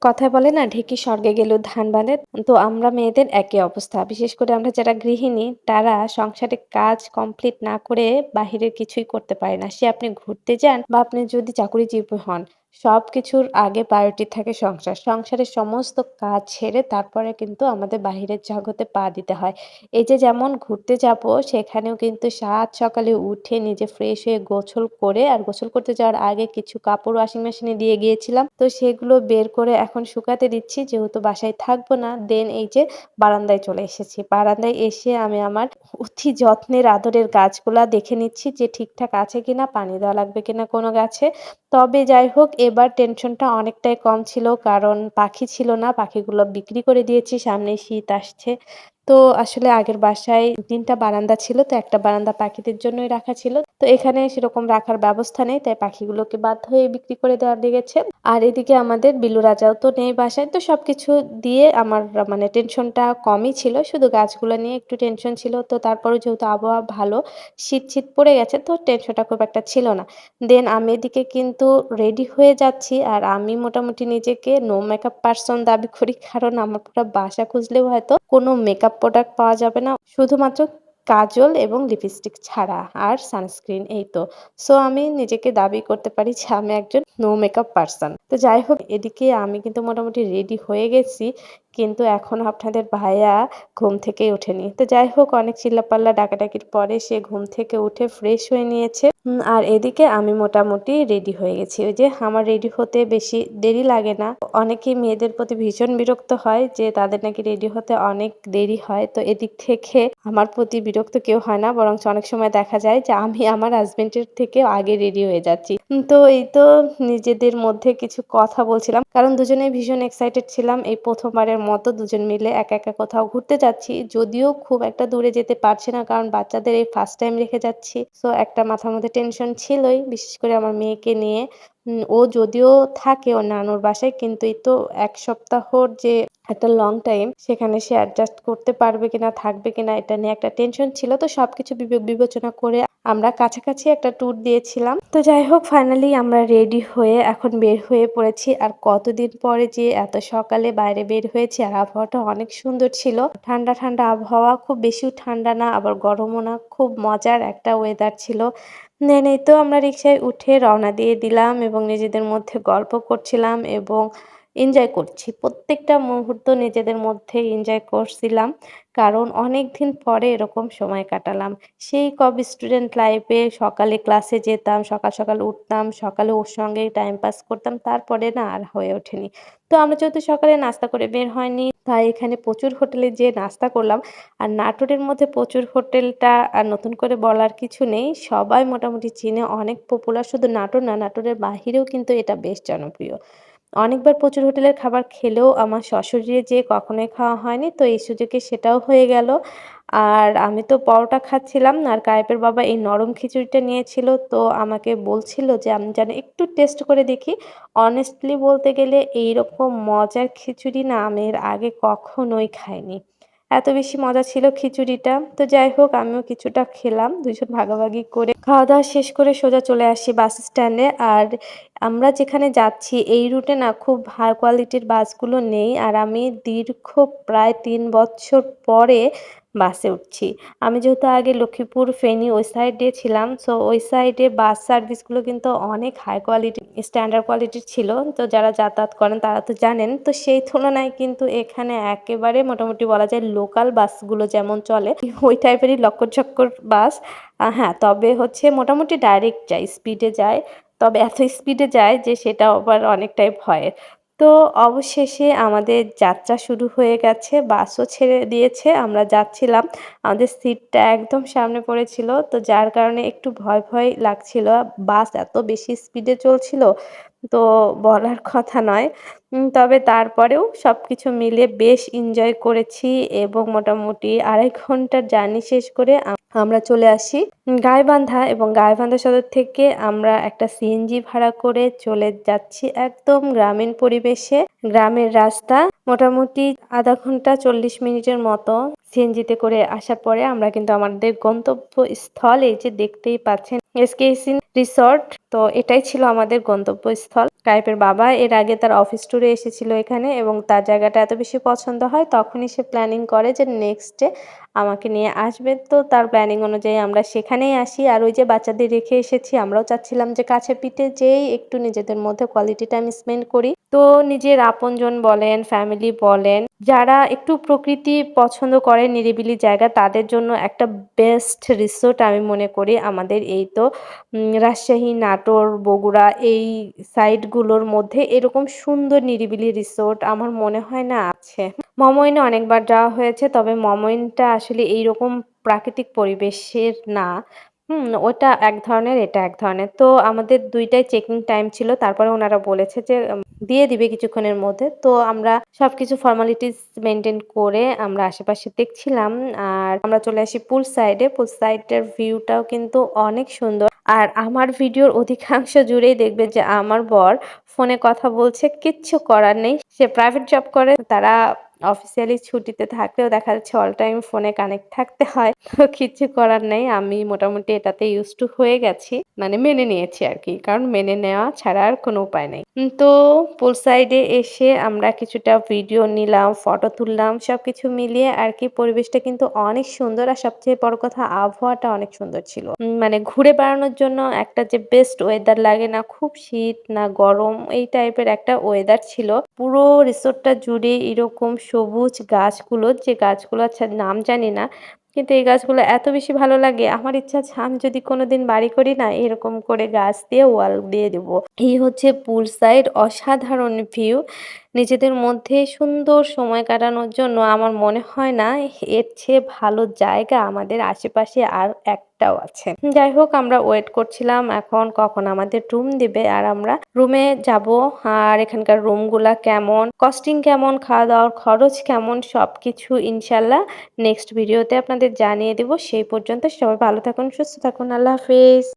কথায় বলে না ঢেঁকি স্বর্গে গেলেও ধান বাঁধে। তো আমরা মেয়েদের একই অবস্থা। বিশেষ করে আমরা যারা গৃহিণী তারা সংসারে কাজ কমপ্লিট না করে বাহিরের কিছুই করতে পারে না। সে আপনি ঘুরতে যান বা আপনি যদি চাকুরিজীবী হন, সবকিছুর আগে প্রায়োরিটি থাকে সংসার। সংসারের সমস্ত কাজ ছেড়ে তারপরে কিন্তু আমাদের বাহিরের জগতে পা দিতে হয়। এই যে যেমন ঘুরতে যাবো সেখানেও কিন্তু সাত সকালে উঠে নিজে ফ্রেশ হয়ে গোসল করে আর গোসল করতে যাওয়ার আগে কিছু কাপড় ওয়াশিং মেশিনে দিয়ে গিয়েছিলাম। তো সেগুলো বের করে এখন শুকাতে দিচ্ছি যেহেতু বাসায় থাকবো না। দেন এই যে বারান্দায় চলে এসেছি। বারান্দায় এসে আমি আমার অতি যত্নের আদরের গাছগুলা দেখে নিচ্ছি যে ঠিকঠাক আছে কিনা, পানি দেওয়া লাগবে কিনা কোনো গাছে। তবে যাই হোক এবার টেনশনটা অনেকটাই কম ছিল। কারণ পাখি ছিল না, পাখিগুলো বিক্রি করে দিয়েছি। সামনেই শীত আসছে। তো আসলে আগের বাসায় ৩ টা বারান্দা ছিল। তো একটা বারান্দা পাখিদের জন্যই রাখা ছিল। তো এখানে সেরকম রাখার ব্যবস্থা নেই। তাই পাখিগুলোকে বাধ্য হয়ে বিক্রি করে দেওয়া লেগেছে। আর এদিকে আমাদের বিলু রাজাও তো নেই বাসায়। তো সবকিছু দিয়ে আমার মানে টেনশনটা কমই ছিল। শুধু গাছগুলা নিয়ে একটু টেনশন ছিল। তো তারপরেও যেহেতু আবহাওয়া ভালো, শীত পড়ে গেছে তো টেনশনটা খুব একটা ছিল না। দেন আমি এদিকে কিন্তু রেডি হয়ে যাচ্ছি। আর আমি মোটামুটি নিজেকে নো মেকআপ পারসন দাবি করি। কারণ আমার পুরা বাসা খুঁজলেও হয়তো কোনো মেকআপ প্রোডাক্ট পাওয়া যাবে না। শুধুমাত্র কাজল এবং লিপস্টিক ছাড়া আর সানস্ক্রিন এই তো। সো আমি নিজেকে দাবি করতে পারি যে আমি একজন নো মেকআপ পারসন। তো যাই হোক এদিকে আমি কিন্তু মোটামুটি রেডি হয়ে গেছি। কিন্তু এখনো আপনাদের ভাইয়া ঘুম থেকেই ওঠেনি। তো যাই হোক অনেক চিল্লাপাল্লা ডাকাডাকির পরে সে ঘুম থেকে উঠে ফ্রেশ হয়ে নিয়েছে। আর এদিকে আমি মোটামুটি রেডি হয়ে গেছি। ওই যে আমার রেডি হতে বেশি দেরি লাগে না। অনেকেই মেয়েদের প্রতি ভীষণ বিরক্ত হয় যে তাদের নাকি রেডি হতে অনেক দেরি হয়। তো এদিক থেকে আমার প্রতি বিরক্ত কেউ হয় না। বরঞ্চ অনেক সময় দেখা যায় যে আমি আমার হাসব্যান্ডের থেকেও আগে রেডি হয়ে যাচ্ছি। তো এই তো নিজেদের মধ্যে কিছু কথা বলছিলাম। কারণ দুজনেই ভীষণ এক্সাইটেড ছিলাম। এই ১ম বারের মতো দুজন মিলে একা কোথাও ঘুরতে যাচ্ছি। যদিও খুব একটা দূরে যেতে পারছি না কারণ বাচ্চাদের এই ফার্স্ট টাইম রেখে যাচ্ছি। সো একটা মাথার মধ্যে টেনশন ছিলই। বিশেষ করে আমার মেয়েকে নিয়ে। ও যদিও থাকে ওর নানুর বাসায় কিন্তু এই তো ১ সপ্তাহর যে একটা লং টাইম সেখানে সে অ্যাডজাস্ট করতে পারবে কিনা, থাকবে কিনা এটা নিয়ে একটা টেনশন ছিল। তো সবকিছু বিবেচনা করে আমরা কাছাকাছি একটা ট্যুর দিয়েছিলাম। তো যাই হোক ফাইনালি আমরা রেডি হয়ে এখন বের হয়ে পড়েছি। আর কতদিন পরে যে এত সকালে বাইরে বের হয়েছি আর আবহাওয়াটা অনেক সুন্দর ছিল। ঠান্ডা আবহাওয়া, খুব বেশিও ঠান্ডা না আবার গরমও না। খুব মজার একটা ওয়েদার ছিল। দেন এই তো আমরা রিক্সায় উঠে রওনা দিয়ে দিলাম এবং নিজেদের মধ্যে গল্প করছিলাম এবং এনজয় করছি। প্রত্যেকটা মুহূর্ত নিজেদের মধ্যে এনজয় করছিলাম। কারণ অনেকদিন পরে এরকম সময় কাটালাম। সেই কবে স্টুডেন্ট লাইফে সকালে ক্লাসে যেতাম, সকাল উঠতাম, সকালে ওর সঙ্গেই টাইম পাস করতাম। তারপরে না আর হয়ে ওঠেনি। তো আমরা যেহেতু সকালে নাস্তা করে বের হয়নি, তাই এখানে প্রচুর হোটেলে যেয়ে নাস্তা করলাম। আর নাটোরের মধ্যে প্রচুর হোটেলটা আর নতুন করে বলার কিছু নেই। সবাই মোটামুটি চিনে, অনেক পপুলার। শুধু নাটোর না, নাটোরের বাহিরেও কিন্তু এটা বেশ জনপ্রিয়। অনেকবার প্রচুর হোটেলের খাবার খেলেও আমার সশরীরে যেয়ে কখনোই খাওয়া হয়নি। তো এই সুযোগে সেটাও হয়ে গেল। আর আমি তো পরোটা খাচ্ছিলাম আর কায়েবের বাবা এই নরম খিচুড়িটা নিয়েছিল। তো আমাকে বলছিল যে আমি যেন একটু টেস্ট করে দেখি। অনেস্টলি বলতে গেলে এইরকম মজার খিচুড়ি না আমি এর আগে কখনোই খাইনি। এত বেশি মজা ছিল খিচুড়িটা। তো যাই হোক আমিও কিছুটা খেলাম। ২ জন ভাগাভাগি করে খাওয়া-দাওয়া শেষ করে সোজা চলে আসি বাস স্ট্যান্ডে। আর আমরা যেখানে যাচ্ছি এই রুটে না খুব হাই কোয়ালিটির বাসগুলো নেই। আর আমি দীর্ঘ প্রায় ৩ বছর পরে বাসে উঠছি। আমি যেহেতু আগে লক্ষ্মীপুর, ফেনী ওই সাইড দিয়ে ছিলাম। সো ওই সাইডে বাস সার্ভিসগুলো কিন্তু অনেক হাই কোয়ালিটি, স্ট্যান্ডার্ড কোয়ালিটির ছিল। তো যারা যাতায়াত করেন তারা তো জানেন। তো সেই তুলনায় কিন্তু এখানে একেবারে মোটামুটি বলা যায় লোকাল বাসগুলো যেমন চলে ওই টাইপেরই লক্কর-ঝক্কর বাস। হ্যাঁ, তবে হচ্ছে মোটামুটি ডাইরেক্ট যায়, স্পিডে যায়। তবে এত স্পিডে যায় যে সেটা আবার অনেকটাই ভয়ের। তো অবশেষে আমাদের যাত্রা শুরু হয়ে গেছে। বাসও ছেড়ে দিয়েছে। আমরা যাচ্ছিলাম। আমাদের সিটটা একদম সামনে পড়েছিল। তো যার কারণে একটু ভয় লাগছিল। বাস এত বেশি স্পিডে চলছিল, তো বলার কথা নয়। তবে তারপরেও সবকিছু মিলে বেশ এনজয় করেছি এবং মোটামুটি ২.৫ ঘন্টার জার্নি শেষ করে আমরা চলে আসি গাইবান্ধা এবং গাইবান্ধা সদর থেকে আমরা একটা সিএনজি ভাড়া করে চলে যাচ্ছি একদম গ্রামীণ পরিবেশে। গ্রামের রাস্তা, মোটামুটি ০.৫ ঘন্টা ৪০ মিনিটের মতো সিএনজিতে করে আসার পরে আমরা কিন্তু আমাদের গন্তব্যস্থল এই যে দেখতেই পাচ্ছেন এসকেএসিন রিসর্ট। তো এটাই ছিল আমাদের গন্তব্যস্থল। কায়েবের বাবা এর আগে তার অফিস ট্যুরে এসেছিল এখানে এবং তার জায়গাটা এত বেশি পছন্দ হয় তখনই সে প্ল্যানিং করে যে নেক্সট ডে আমাকে নিয়ে আসবে। তো তার প্ল্যানিং অনুযায়ী আমরা সেখানেই আসি। আর ওই যে বাচ্চাদের রেখে এসেছি আমরাও চাচ্ছিলাম যে কাছে পিঠে যেয়েই একটু নিজেদের মধ্যে কোয়ালিটি টাইম স্পেন্ড করি। তো নিজের আপনজন বলেন, ফ্যামিলি বলেন, যারা একটু প্রকৃতি পছন্দ করে নিরিবিলি জায়গা তাদের জন্য একটা বেস্ট রিসোর্ট আমি মনে করি আমাদের এই তো রাজশাহী, নাটোর, বগুড়া এই সাইডগুলোর মধ্যে এরকম সুন্দর নিরিবিলি রিসোর্ট আমার মনে হয় না আছে। মমইনে অনেকবার যাওয়া হয়েছে তবে মমইনটা আসলে এইরকম প্রাকৃতিক পরিবেশের না। ওটা এক ধরনের, এটা এক ধরনের। তো আমাদের ২ টাই চেকিং টাইম ছিল। তারপরে উনারা বলেছে যে দিয়ে দিবে কিছুক্ষণের মধ্যে। তো আমরা সবকিছু ফর্মালিটিস মেইনটেইন করে আমরা আশেপাশে দেখছিলাম। আর আমরা চলে আসি পুল সাইডে। পুল সাইডের ভিউটাও কিন্তু অনেক সুন্দর। আর আমার ভিডিওর অধিকাংশ জুড়েই দেখবেন যে আমার বর ফোনে কথা বলছে, কিচ্ছু করার নেই। সে প্রাইভেট জব করে। তারা অফিসিয়ালি ছুটিতে থাকলেও দেখা যাচ্ছে অল টাইম ফোনে কানেক্ট থাকতে হয়। তো কিচ্ছু করার নেই। আমি মোটামুটি এটাতে ইউজড টু হয়ে গেছি। মানে মেনে নিয়েছি আরকি। কারণ মেনে নেওয়া ছাড়া আর কোনো উপায় নেই। তো পুল সাইডে এসে আমরা কিছুটা ভিডিও নিলাম, ফটো তুললাম। সবকিছু মিলিয়ে আরকি পরিবেশটা কিন্তু অনেক সুন্দর। আর সবচেয়ে বড় কথা আবহাওয়াটা অনেক সুন্দর ছিল। মানে ঘুরে বেড়ানোর জন্য একটা যে বেস্ট ওয়েদার লাগে না খুব শীত না গরম এই টাইপের একটা ওয়েদার ছিল। পুরো রিসোর্টটা জুড়ে এরকম সবুজ গাছগুলো, যে গাছগুলো আচ্ছা নাম জানি না। কিন্তু এই গাছগুলো এত বেশি ভালো লাগে। আমার ইচ্ছা আছে আমি যদি কোনোদিন বাড়ি করি না এরকম করে গাছ দিয়ে ওয়াল দিয়ে দেব। এই হচ্ছে পুল সাইড অসাধারণ ভিউ। নিজেদের মধ্যে সুন্দর সময় কাটানোর জন্য আমার মনে হয় না এর চেয়ে ভালো জায়গা আমাদের আশেপাশে আর একটাও আছে। যাই হোক আমরা ওয়েট করছিলাম এখন কখন আমাদের রুম দিবে আর আমরা রুমে যাব। আর এখানকার রুমগুলা কেমন, কস্টিং কেমন, খাওয়া-দাওয়ার খরচ কেমন সবকিছু ইনশাআল্লাহ নেক্সট ভিডিওতে আপনাদের জানিয়ে দেব। সেই পর্যন্ত সবাই ভালো থাকুন, সুস্থ থাকুন। আল্লাহ হাফেজ।